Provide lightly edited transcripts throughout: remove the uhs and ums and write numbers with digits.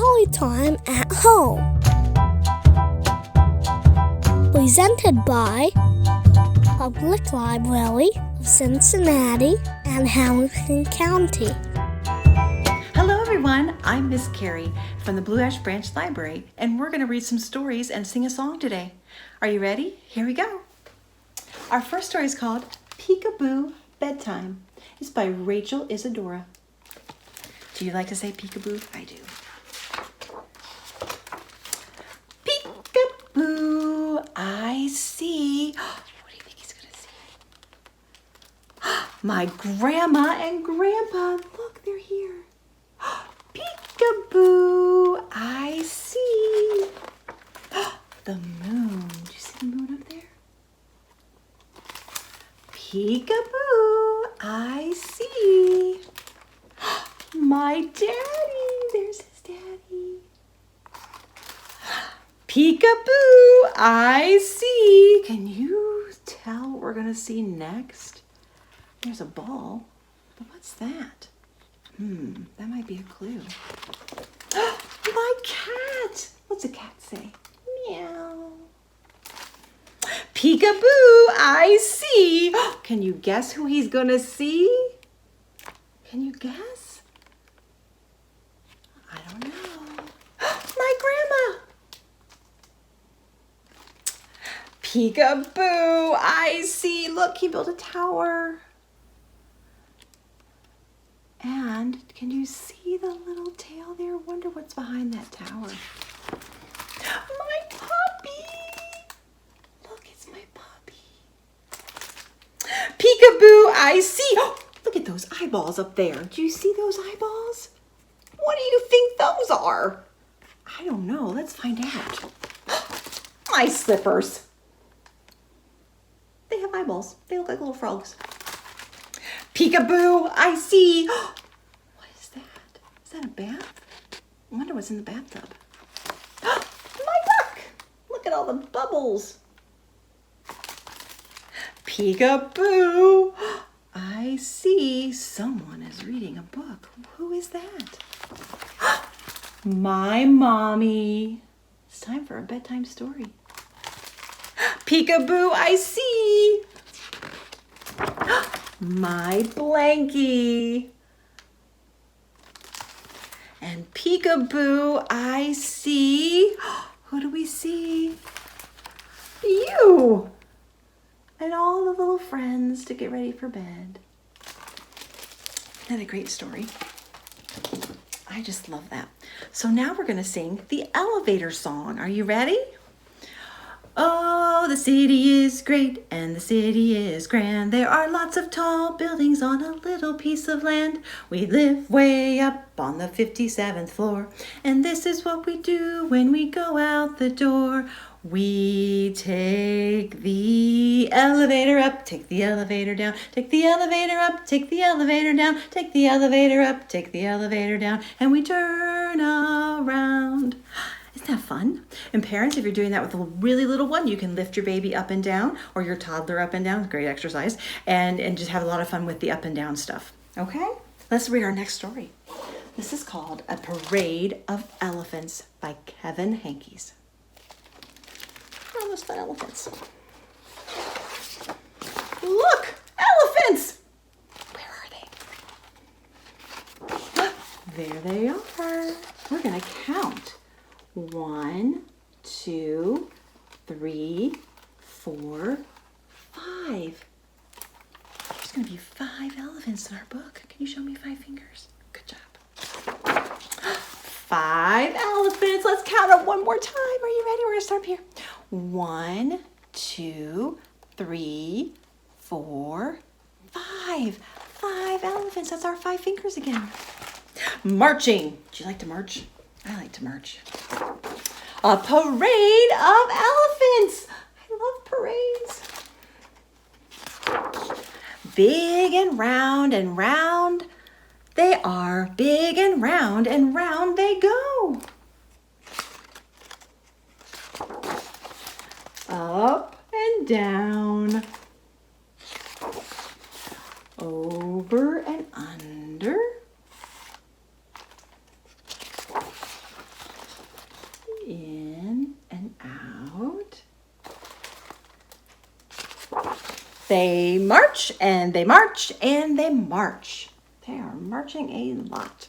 Storytime at Home. Presented by Public Library of Cincinnati and Hamilton County. Hello everyone, I'm Miss Kerry from the Blue Ash Branch Library, and we're going to read some stories and sing a song today. Are you ready? Here we go. Our first story is called Peekaboo Bedtime. It's by Rachel Isadora. Do you like to say peekaboo? I do. Peekaboo, I see. What do you think he's going to see? My grandma and grandpa. Look, they're here. Peekaboo, I see. The moon. Do you see the moon up there? Peekaboo, I see. My daddy. There's his daddy. Peekaboo, I see. Can you tell what we're going to see next? There's a ball. But what's that? That might be a clue. My cat. What's a cat say? Meow. Peekaboo, I see. Can you guess who he's going to see? Can you guess? I don't know. My grandma. Peekaboo, I see. Look, he built a tower. And can you see the little tail there? Wonder what's behind that tower. My puppy. Look, it's my puppy. Peekaboo, I see. Oh, look at those eyeballs up there. Do you see those eyeballs? What do you think those are? I don't know. Let's find out. My slippers. They have eyeballs. They look like little frogs. Peekaboo, I see. What is that? Is that a bath? I wonder what's in the bathtub. My duck. Look at all the bubbles. Peekaboo, I see someone is reading a book. Who is that? My mommy. It's time for a bedtime story. Peekaboo, I see. My blankie. And peekaboo, I see. Who do we see? You. And all the little friends to get ready for bed. Isn't that a great story? I just love that. So now we're going to sing the elevator song. Are you ready? Oh, the city is great and the city is grand. There are lots of tall buildings on a little piece of land. We live way up on the 57th floor. And this is what we do when we go out the door. We take the elevator up, take the elevator down, take the elevator up, take the elevator down, take the elevator up, take the elevator down, and we turn around. Isn't that fun? And parents, if you're doing that with a really little one, you can lift your baby up and down or your toddler up and down. Great exercise. And just have a lot of fun with the up and down stuff. Okay? Let's read our next story. This is called A Parade of Elephants by Kevin Henkes. Oh, those fun elephants. Look! Elephants! Where are they? There they are. We're going to count. 1, 2, 3, 4, 5. There's going to be 5 elephants in our book. Can you show me 5 fingers? Good job. 5 elephants. Let's count up one more time. Are you ready? We're going to start up here. 1, 2, 3, 4, 5. 5 elephants. That's our 5 fingers again. Marching. Do you like to march? I like to march. A parade of elephants. I love parades. Big and round they are. Big and round they go. Up and down. Over and under. They march and they march and they march. They are marching a lot.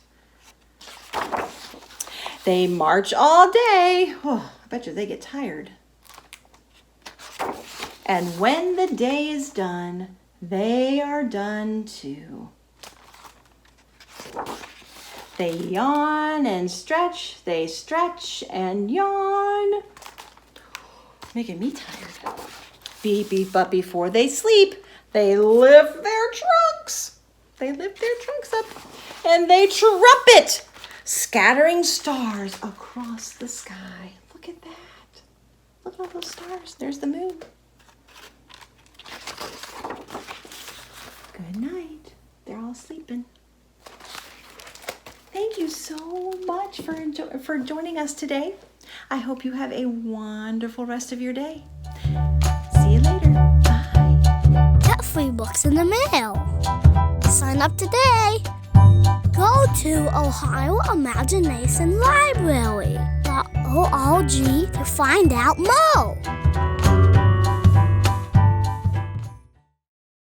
They march all day. Oh, I bet you they get tired. And when the day is done, they are done too. They yawn and stretch. They stretch and yawn. Making me tired. Beep, beep, but before they sleep, they lift their trunks. They lift their trunks up and they trumpet, scattering stars across the sky. Look at that. Look at all those stars. There's the moon. Good night. They're all sleeping. Thank you so much for joining us today. I hope you have a wonderful rest of your day. See you later. Bye. Get free books in the mail. Sign up today. Go to Ohio Imagination Library.org to find out more.